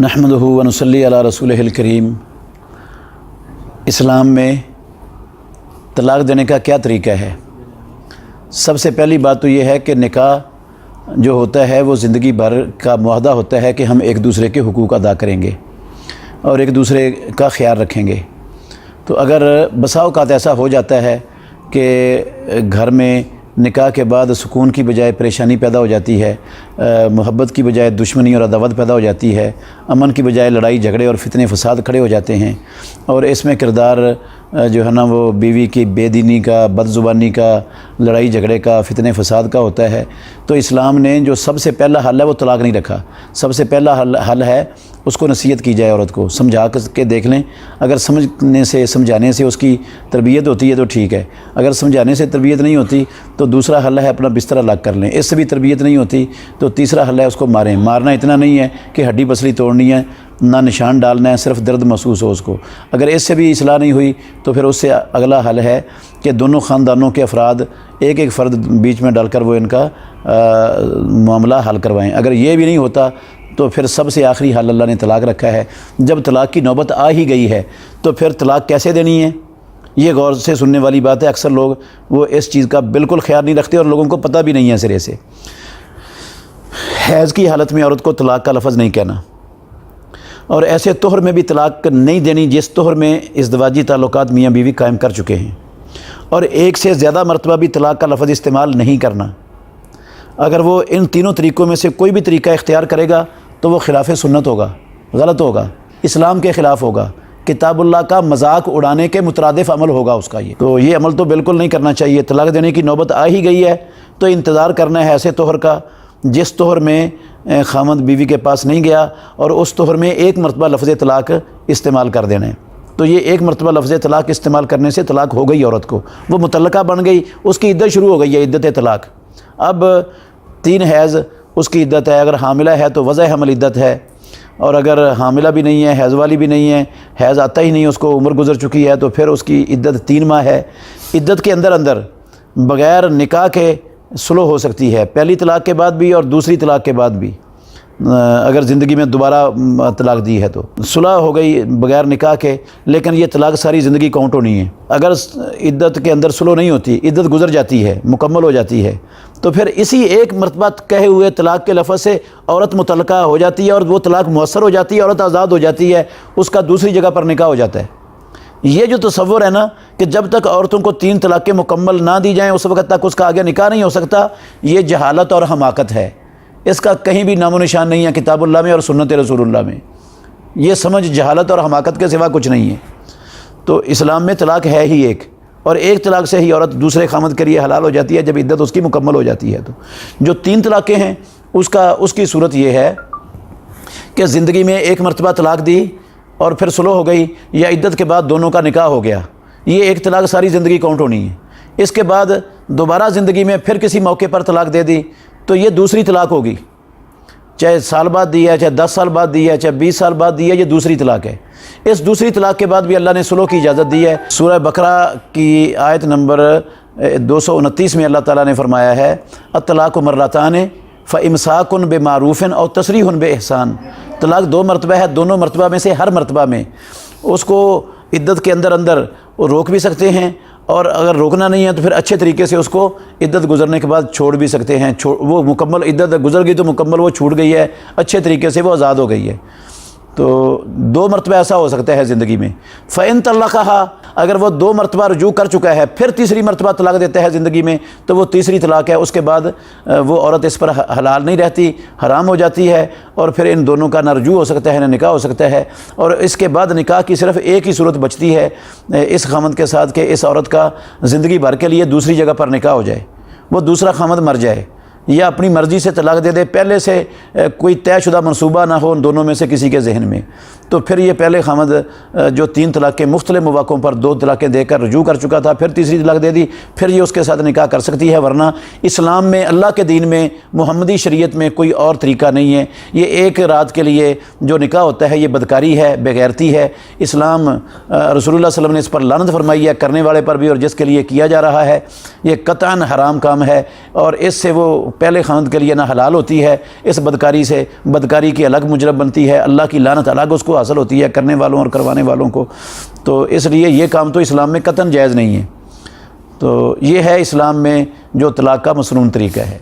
नहमदुहु व नुसल्ली अला रसूलिहिल करीम। इस्लाम में तलाक़ देने का क्या तरीका है? सबसे पहली बात तो ये है कि निकाह जो होता है वो ज़िंदगी भर का मुआहदा होता है कि हम एक दूसरे के हुकूक अदा करेंगे और एक दूसरे का ख्याल रखेंगे। तो अगर बसा औक़ात ऐसा हो जाता है कि घर में निकाह के बाद सुकून की बजाय परेशानी पैदा हो जाती है, मोहब्बत की बजाय दुश्मनी और अदावत पैदा हो जाती है, अमन की बजाय लड़ाई झगड़े और फितने फसाद खड़े हो जाते हैं, और इसमें किरदार जो है ना वो बीवी की बेदीनी का, बदज़ुबानी का, लड़ाई झगड़े का, फितने फसाद का होता है। तो इस्लाम ने जो सबसे पहला हल है वो तलाक़ नहीं रखा। सबसे पहला हल है उसको नसीहत की जाए, औरत को समझा के देख लें। अगर समझाने से उसकी तरबियत होती है तो ठीक है, अगर समझाने से तरबियत नहीं होती तो दूसरा हल है अपना बिस्तर अलग कर लें। इससे भी तरबियत नहीं होती तो तीसरा हल है उसको मारें। मारना इतना नहीं है कि हड्डी पसली तोड़नी है, ना निशान डालना है, सिर्फ दर्द महसूस हो उसको। अगर इससे भी इस्लाह नहीं हुई तो फिर उससे अगला हल है कि दोनों ख़ानदानों के अफराद एक एक फ़र्द बीच में डालकर वो इनका मामला हल करवाएं। अगर ये भी नहीं होता तो फिर सबसे आखिरी हल अल्लाह ने तलाक़ रखा है। जब तलाक़ की नौबत आ ही गई है तो फिर तलाक़ कैसे देनी है, ये गौर से सुनने वाली बात है। अक्सर लोग वो इस चीज़ का बिल्कुल ख्याल नहीं रखते और लोगों को पता भी नहीं है सिरे से। हैज़ की हालत में औरत को तलाक़ का लफ्ज़ नहीं कहना, और ऐसे तोहर में भी तलाक़ नहीं देनी जिस तोहर में इज़्दिवाजी ताल्लुकात मियाँ बीवी कायम कर चुके हैं, और एक से ज़्यादा मरतबा भी तलाक़ का लफ्ज़ इस्तेमाल नहीं करना। अगर वो इन तीनों तरीक़ों में से कोई भी तरीका इख्तियार करेगा तो वो खिलाफ़ सुन्नत होगा, गलत होगा, इस्लाम के ख़िलाफ़ होगा, किताबुल्लाह का मजाक उड़ाने के मुतरादिफ अमल होगा उसका। ये अमल तो बिल्कुल नहीं करना चाहिए। तलाक़ देने की नौबत आ ही गई है तो इंतज़ार करना है ऐसे तोहर का जिस तोहर में खामद बीवी के पास नहीं गया, और उस तोहर में एक मरतबा लफ्ज़ तलाक़ इस्तेमाल कर देना है। तो ये एक मरतबा लफ्ज़ तलाक़ इस्तेमाल करने से तलाक़ हो गई औरत को, वो मुतल्लक़ा बन गई, उसकी इद्दत शुरू हो गई है, इद्दत तलाक़। अब 3 हैज़ उसकी इद्दत है। अगर हामिला है तो वज़ह हमल इद्दत है, और अगर हामिला भी नहीं है, हैज़ वाली भी नहीं है, हैज़ आता ही नहीं, उसको उम्र गुज़र चुकी है, तो फिर उसकी इद्दत 3 माह है। इद्दत के अंदर बग़ैर निकाह के सुलह हो सकती है, पहली तलाक़ के बाद भी और दूसरी तलाक़ के बाद भी। अगर ज़िंदगी में दोबारा तलाक़ दी है तो सुलह हो गई बग़ैर निकाह के, लेकिन ये तलाक़ सारी ज़िंदगी काउंट होनी है। अगर इद्दत के अंदर सुलह नहीं होती, इद्दत गुज़र जाती है, मुकम्मल हो जाती है, तो फिर इसी एक मरतबा कहे हुए तलाक़ के लफ्ज़ से औरत मुतल्लक़ा हो जाती है और वो तलाक़ मुअस्सर हो जाती है, औरत आज़ाद हो जाती है, उसका दूसरी जगह पर निकाह हो जाता है। ये जो तसव्वुर है ना कि जब तक औरतों को 3 तलाक़ें मुकम्मल ना दी जाएँ उस वक़्त तक उसका आगे निकाह नहीं हो सकता, ये जहालत और हमाकत है। इसका कहीं भी नामो निशान नहीं है किताबुल्लाह में और सुन्नत रसूलुल्लाह में। ये समझ जहालत और हमाकत के सिवा कुछ नहीं है। तो इस्लाम में तलाक़ है ही एक, और एक तलाक़ से ही औरत दूसरे खामद के लिए हलाल हो जाती है जब इद्दत उसकी मुकम्मल हो जाती है। तो जो 3 तलाक़ें हैं उसकी सूरत ये है कि ज़िंदगी में एक मरतबा तलाक़ दी और फिर सुलह हो गई, या इद्दत के बाद दोनों का निकाह हो गया, ये एक तलाक़ सारी ज़िंदगी काउंट होनी है। इसके बाद दोबारा ज़िंदगी में फिर किसी मौके पर तलाक़ दे दी तो ये दूसरी तलाक़ होगी, चाहे साल बाद दी है, चाहे 10 साल बाद दी है, चाहे 20 साल बाद दी है, ये दूसरी तलाक़ है। इस दूसरी तलाक़ के बाद भी अल्लाह ने सुलह की इजाज़त दी है। सूरह बकरा की आयत नंबर 229 में अल्लाह ताला ने फरमाया है, अत्तलाक़ु मर्रतान फ़इम्साकुन बिमारूफ़िन और तसरीहुन बिइहसान। तलाक़ 2 मरतबा है, दोनों मरतबा में से हर मरतबा में उसको इद्दत के अंदर वो रोक भी सकते हैं, और अगर रोकना नहीं है तो फिर अच्छे तरीके से उसको इद्दत गुजरने के बाद छोड़ भी सकते हैं। वो मुकम्मल इद्दत गुजर गई तो मुकम्मल वो छूट गई है, अच्छे तरीके से वो आज़ाद हो गई है। तो 2 मरतबा ऐसा हो सकता है ज़िंदगी में। फ़इन तल्लक़हा, अगर वो 2 मरतबा रुजू कर चुका है फिर तीसरी मरतबा तलाक़ देता है ज़िंदगी में, तो वो तीसरी तलाक़ है। उसके बाद वो औरत इस पर हलाल नहीं रहती, हराम हो जाती है, और फिर इन दोनों का ना रुजू हो सकता है ना निकाह हो सकता है। और इसके बाद निकाह की सिर्फ़ एक ही सूरत बचती है इस खामद के साथ कि इस औरत का ज़िंदगी भर के लिए दूसरी जगह पर निकाह हो जाए, वो दूसरा खामद मर जाए या अपनी मर्ज़ी से तलाक़ दे दे, पहले से कोई तयशुदा मनसूबा ना हो उन दोनों में से किसी के जहन में। तो फिर ये पहले खामद जो 3 तलाक़ें मुख्तलिफ़ मौक़ों पर 2 तलाक़ें देकर रुजू कर चुका था, फिर तीसरी तलाक़ दे दी, फिर ये उसके साथ निकाह कर सकती है। वरना इस्लाम में, अल्लाह के दीन में, मुहम्मदी शरीयत में कोई और तरीका नहीं है। ये एक रात के लिए जो निकाह होता है ये बदकारी है, बेगैरती है। इस्लाम रसूलुल्लाह सल्लल्लाहु अलैहि वसल्लम ने इस पर लानत फरमाई है, करने वाले पर भी और जिसके लिए किया जा रहा है। ये कतअन हराम काम है और इससे वो پہلے خاوند کے لیے نہ حلال ہوتی ہے اس بدکاری سے، بدکاری کی الگ مجرم بنتی ہے، اللہ کی لعنت الگ اس کو حاصل ہوتی ہے کرنے والوں اور کروانے والوں کو۔ تو اس لیے یہ کام تو اسلام میں قطعاً جائز نہیں ہے۔ تو یہ ہے اسلام میں جو طلاق کا مسنون طریقہ ہے۔